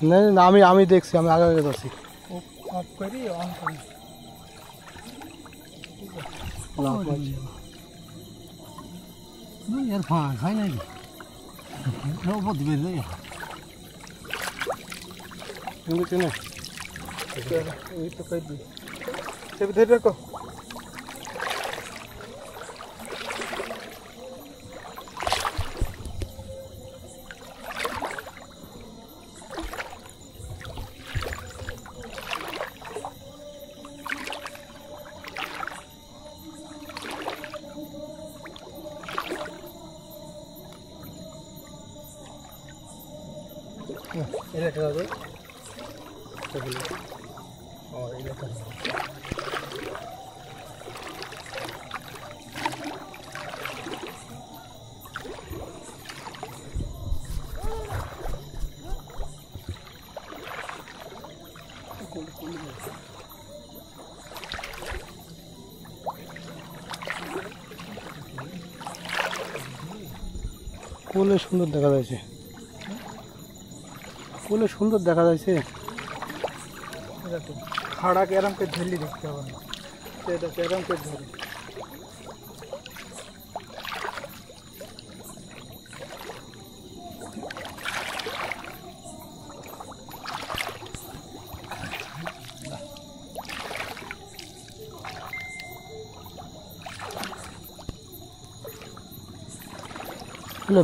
না আমি দেখছি, আমি আগে আগে যাচ্ছি। অফ করি অন করি এর ফাঁক হয় নাকি বের যায় এই তো কই দি সেবে ধরে রাখো। এটা হবে কোলে সুন্দর দেখা যাচ্ছে, কোলে সুন্দর দেখা যাচ্ছে। খাড়া ক্যারাম কে ঝেলি দেখতে হবে না, এটা ক্যারাম কে ধরে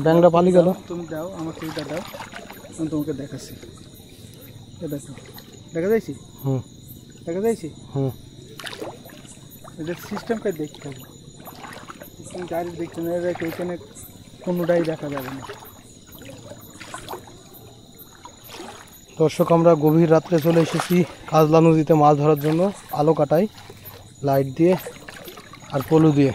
ব্যাংকটা পালি গেল। তুমি দাও আমাকে, এটা দাও, আমি তোমাকে দেখাচ্ছি। দেখো দেখা যাইছি, দেখা যাইছি। এদের সিস্টেমটা দেখতে হবে, তুমি ডাইরেক্ট দেখতে না, এখানে কোনোটাই দেখা যাবে না। দর্শক, আমরা গভীর রাত্রে চলে এসেছি কাজলা নদীতে মাছ ধরার জন্য, আলো কাটাই লাইট দিয়ে আর পলু দিয়ে।